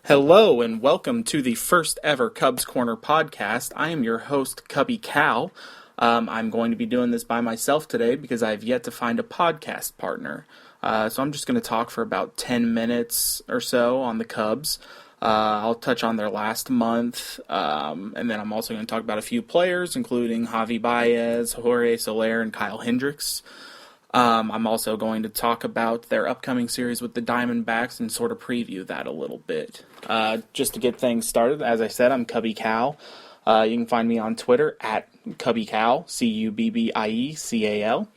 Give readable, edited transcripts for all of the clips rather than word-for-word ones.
Hello and welcome to the first ever CubsCorner Podcast. I am your host, Cubby Cow. I'm going to be doing this by myself today because I have yet to find a podcast partner. So I'm just going to talk for about 10 minutes or so on the Cubs. I'll touch on their last month, and then I'm also going to talk about a few players, including Javi Baez, Jorge Soler, and Kyle Hendricks. I'm also going to talk about their upcoming series with the Diamondbacks and sort of preview that a little bit. Just to get things started, as I said, I'm Cubby Cow. You can find me on Twitter at Cubby Cow, Cubbiecal.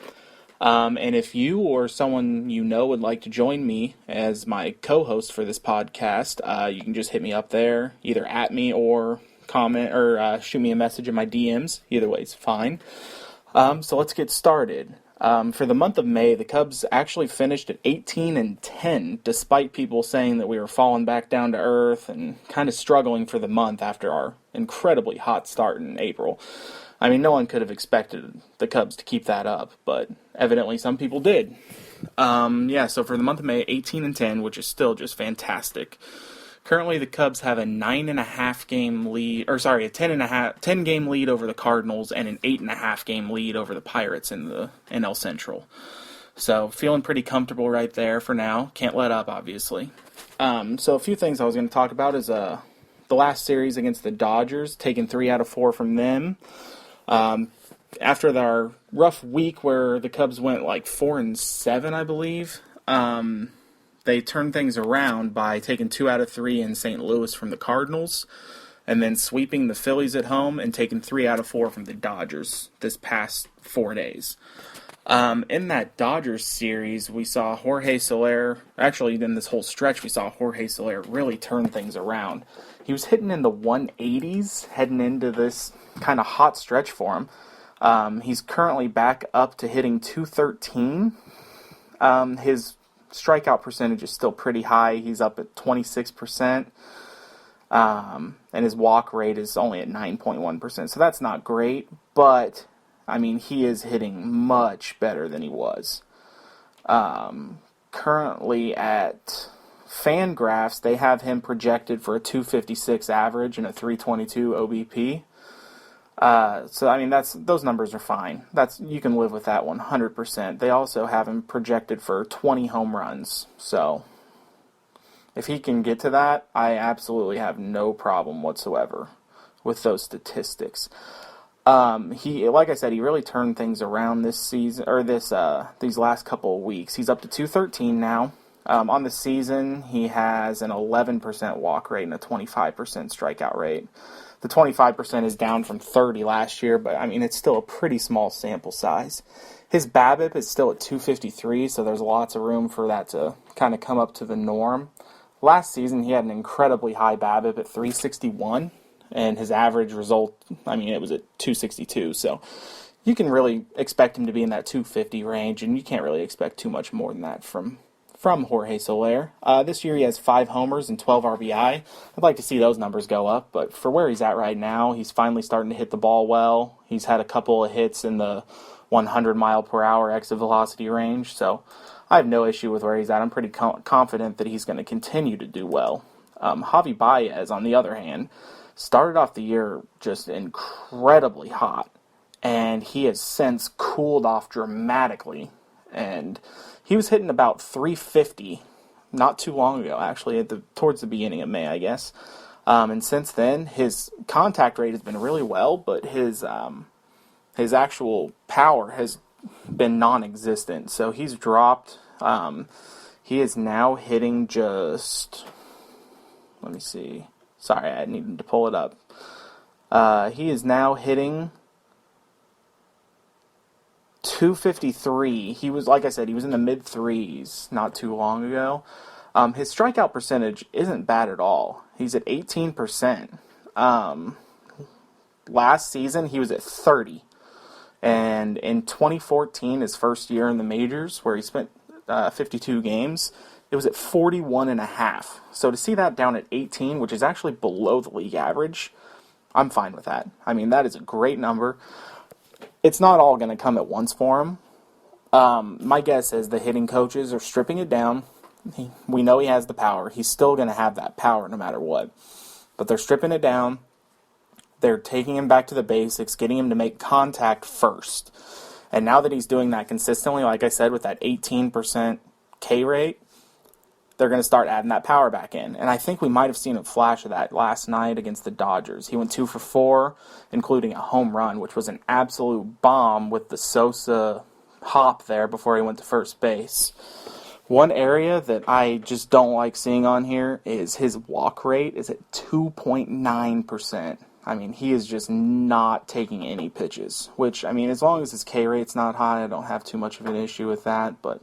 And if you or someone you know would like to join me as my co-host for this podcast, you can just hit me up there, either at me or comment or shoot me a message in my DMs. Either way is fine. So let's get started. For the month of May, the Cubs actually finished at 18-10, despite people saying that we were falling back down to earth and kind of struggling for the month after our incredibly hot start in April. I mean, no one could have expected the Cubs to keep that up, but evidently some people did. So for the month of May, 18-10, which is still just fantastic. Currently, the Cubs have a 10-game lead over the Cardinals and an 8.5-game lead over the Pirates in the NL Central. So, feeling pretty comfortable right there for now. Can't let up, obviously. So, a few things I was going to talk about is the last series against the Dodgers, taking 3 out of 4 from them. After our rough week where the Cubs went like 4-7, I believe, they turned things around by taking 2 out of 3 in St. Louis from the Cardinals, and then sweeping the Phillies at home and taking 3 out of 4 from the Dodgers this past 4 days. In that Dodgers series, we saw Jorge Soler, actually in this whole stretch, we saw Jorge Soler really turn things around. He was hitting in the 180s heading into this kind of hot stretch for him. He's currently back up to hitting 213. His strikeout percentage is still pretty high. He's up at 26%, and his walk rate is only at 9.1%, so that's not great, but, I mean, he is hitting much better than he was. Currently at Fangraphs, they have him projected for a 256 average and a 322 OBP. So, I mean, those numbers are fine. You can live with that 100%. They also have him projected for 20 home runs. So, if he can get to that, I absolutely have no problem whatsoever with those statistics. Like I said, he really turned things around this season, or these last couple of weeks. He's up to 213 now. On the season, he has an 11% walk rate and a 25% strikeout rate. The 25% is down from 30 last year, but, I mean, it's still a pretty small sample size. His BABIP is still at 253, so there's lots of room for that to kind of come up to the norm. Last season, he had an incredibly high BABIP at 361, and his average result, I mean, it was at 262, so you can really expect him to be in that 250 range, and you can't really expect too much more than that from Jorge Soler. This year he has 5 homers and 12 RBI. I'd like to see those numbers go up, but for where he's at right now, he's finally starting to hit the ball well. He's had a couple of hits in the 100-mile-per-hour exit velocity range, so I have no issue with where he's at. I'm pretty confident that he's going to continue to do well. Javi Baez, on the other hand, started off the year just incredibly hot, and he has since cooled off dramatically, and he was hitting about 350 not too long ago, actually, towards the beginning of May, I guess. And since then, his contact rate has been really well, but his actual power has been non-existent. So he's dropped. He is now hitting just... Let me see. Sorry, I needed to pull it up. He is now hitting 253. He was, like I said, he was in the mid-threes not too long ago. His strikeout percentage isn't bad at all. He's at 18%. Last season, he was at 30. And in 2014, his first year in the majors, where he spent 52 games, it was at 41.5. So to see that down at 18, which is actually below the league average, I'm fine with that. I mean, that is a great number. It's not all going to come at once for him. My guess is the hitting coaches are stripping it down. We know he has the power. He's still going to have that power no matter what. But they're stripping it down. They're taking him back to the basics, getting him to make contact first. And now that he's doing that consistently, like I said, with that 18% K rate, they're going to start adding that power back in. And I think we might have seen a flash of that last night against the Dodgers. He went 2 for 4, including a home run, which was an absolute bomb with the Sosa hop there before he went to first base. One area that I just don't like seeing on here is his walk rate is at 2.9%. I mean, he is just not taking any pitches, which, I mean, as long as his K rate's not high, I don't have too much of an issue with that, but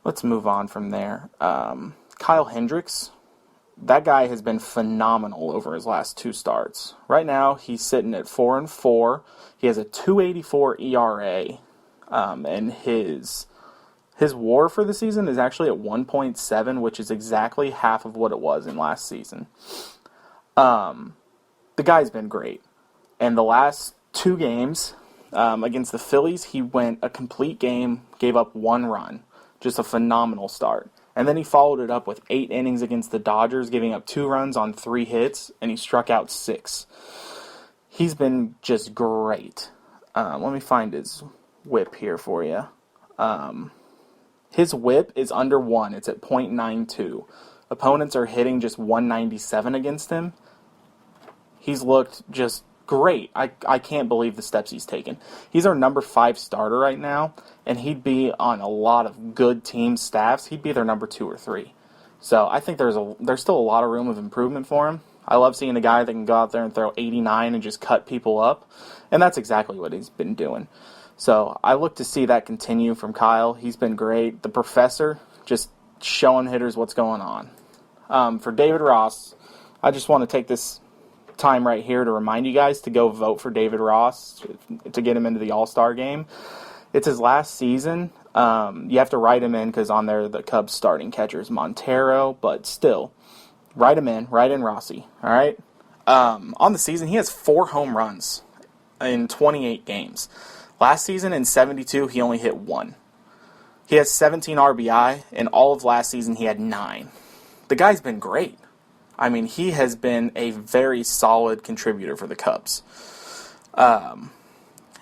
let's move on from there. Kyle Hendricks, that guy has been phenomenal over his last 2 starts. Right now, he's sitting at 4-4. He has a 2.84 ERA, and his WAR for the season is actually at 1.7, which is exactly half of what it was in last season. The guy's been great. And the last 2 games against the Phillies, he went a complete game, gave up 1 run. Just a phenomenal start. And then he followed it up with 8 innings against the Dodgers, giving up 2 runs on 3 hits, and he struck out 6. He's been just great. Let me find his whip here for you. His whip is under 1. It's at .92. Opponents are hitting just 197 against him. He's looked just great. I can't believe the steps he's taken. He's our number 5 starter right now, and he'd be on a lot of good team staffs. He'd be their number 2 or 3. So I think there's still a lot of room of improvement for him. I love seeing a guy that can go out there and throw 89 and just cut people up, and that's exactly what he's been doing. So I look to see that continue from Kyle. He's been great. The professor, just showing hitters what's going on. For David Ross, I just want to take this time right here to remind you guys to go vote for David Ross to get him into the All-Star game. It's his last season. You have to write him in because on there the Cubs starting catcher is Montero, but still, write him in. Write in Rossi, all right? On the season, he has 4 home runs in 28 games. Last season in 72, he only hit 1. He has 17 RBI, and all of last season he had 9. The guy's been great. I mean, he has been a very solid contributor for the Cubs.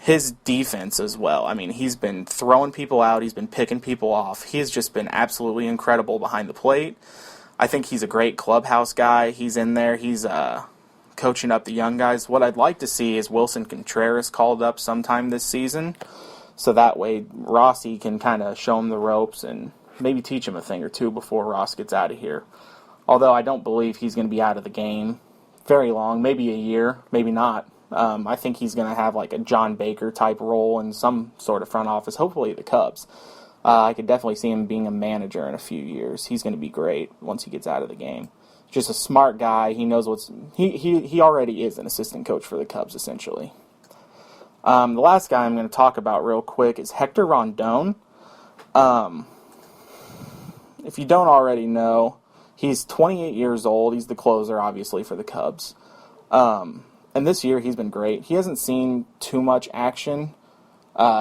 His defense as well. I mean, he's been throwing people out. He's been picking people off. He has just been absolutely incredible behind the plate. I think he's a great clubhouse guy. He's in there. He's coaching up the young guys. What I'd like to see is Wilson Contreras called up sometime this season, so that way Rossi can kind of show him the ropes and maybe teach him a thing or two before Ross gets out of here. Although I don't believe he's going to be out of the game very long, maybe a year, maybe not. I think he's going to have like a John Baker type role in some sort of front office, hopefully the Cubs. I could definitely see him being a manager in a few years. He's going to be great once he gets out of the game. Just a smart guy. He knows he already is an assistant coach for the Cubs, essentially. The last guy I'm going to talk about real quick is Hector Rondon. If you don't already know, he's 28 years old. He's the closer, obviously, for the Cubs. And this year, he's been great. He hasn't seen too much action.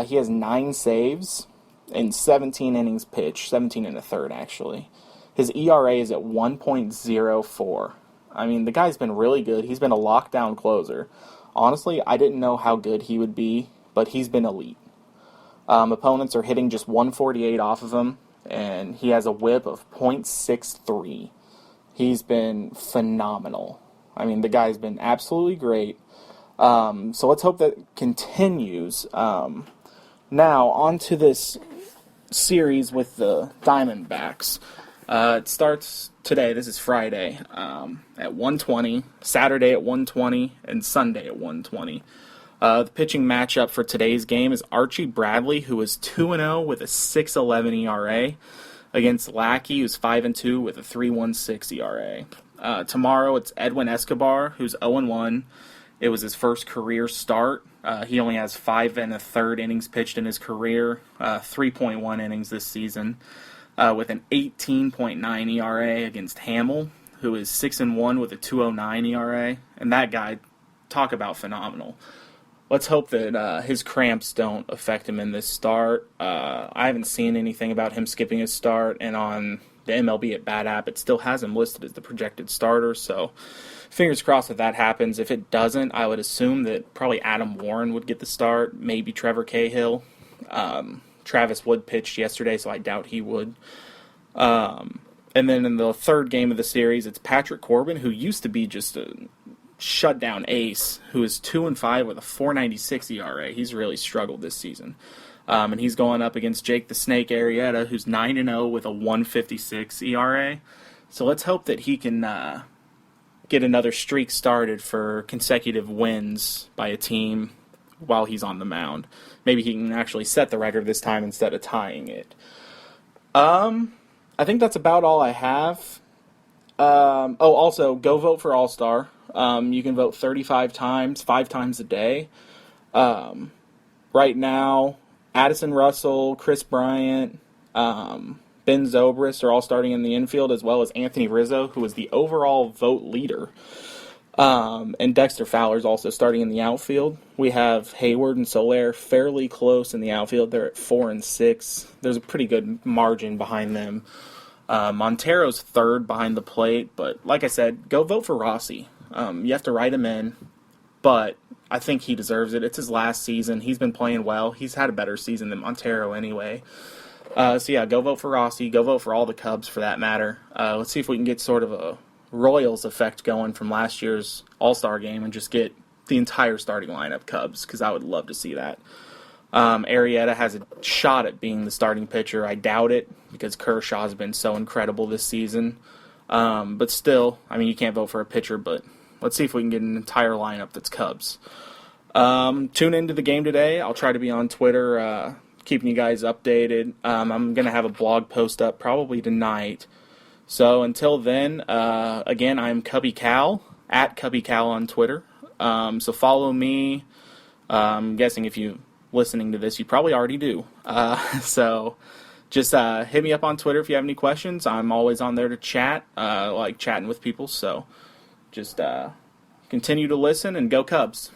He has 9 saves in 17 innings pitched, 17 and a third, actually. His ERA is at 1.04. I mean, the guy's been really good. He's been a lockdown closer. Honestly, I didn't know how good he would be, but he's been elite. Opponents are hitting just 148 off of him, and he has a whip of .63. He's been phenomenal. I mean, the guy's been absolutely great. So let's hope that continues. Now, on to this series with the Diamondbacks. It starts today. This is Friday at 1:20, Saturday at 1:20, and Sunday at 1:20. The pitching matchup for today's game is Archie Bradley, who is 2-0 with a 6.11 ERA, against Lackey, who's 5-2 with a 3.16 ERA. Tomorrow it's Edwin Escobar, who's 0-1. It was his first career start. He only has 5 1/3 innings pitched in his career, 3.1 innings this season, with an 18.9 ERA against Hamill, who is 6-1 with a 2.09 ERA. And that guy, talk about phenomenal. Let's hope that his cramps don't affect him in this start. I haven't seen anything about him skipping his start, and on the MLB at Bat App, it still has him listed as the projected starter, so fingers crossed that happens. If it doesn't, I would assume that probably Adam Warren would get the start, maybe Trevor Cahill. Travis Wood pitched yesterday, so I doubt he would. And then in the third game of the series, it's Patrick Corbin, who used to be just a shutdown ace, who is 2-5 with a 4.96 ERA. He's really struggled this season. And he's going up against Jake the Snake Arrieta, who's 9-0 with a 1.56 ERA. So let's hope that he can get another streak started for consecutive wins by a team while he's on the mound. Maybe he can actually set the record this time instead of tying it. I think that's about all I have. Also, go vote for All-Star. You can vote 35 times, 5 times a day. Right now, Addison Russell, Chris Bryant, Ben Zobrist are all starting in the infield, as well as Anthony Rizzo, who is the overall vote leader. And Dexter Fowler is also starting in the outfield. We have Hayward and Soler fairly close in the outfield. They're at 4 and 6. There's a pretty good margin behind them. Montero's third behind the plate, but like I said, go vote for Rossi. You have to write him in, but I think he deserves it. It's his last season. He's been playing well. He's had a better season than Montero anyway. So yeah, go vote for Rossi. Go vote for all the Cubs for that matter. Let's see if we can get sort of a Royals effect going from last year's All-Star game and just get the entire starting lineup Cubs, because I would love to see that. Arrieta has a shot at being the starting pitcher. I doubt it, because Kershaw's been so incredible this season. But still, I mean, you can't vote for a pitcher, but let's see if we can get an entire lineup that's Cubs. Tune into the game today. I'll try to be on Twitter, keeping you guys updated. I'm going to have a blog post up probably tonight. So until then, again, I'm Cubby Cal, at Cubby Cal on Twitter. So follow me. I'm guessing if you're listening to this, you probably already do. So just hit me up on Twitter if you have any questions. I'm always on there to chat, like chatting with people. So just continue to listen and go Cubs.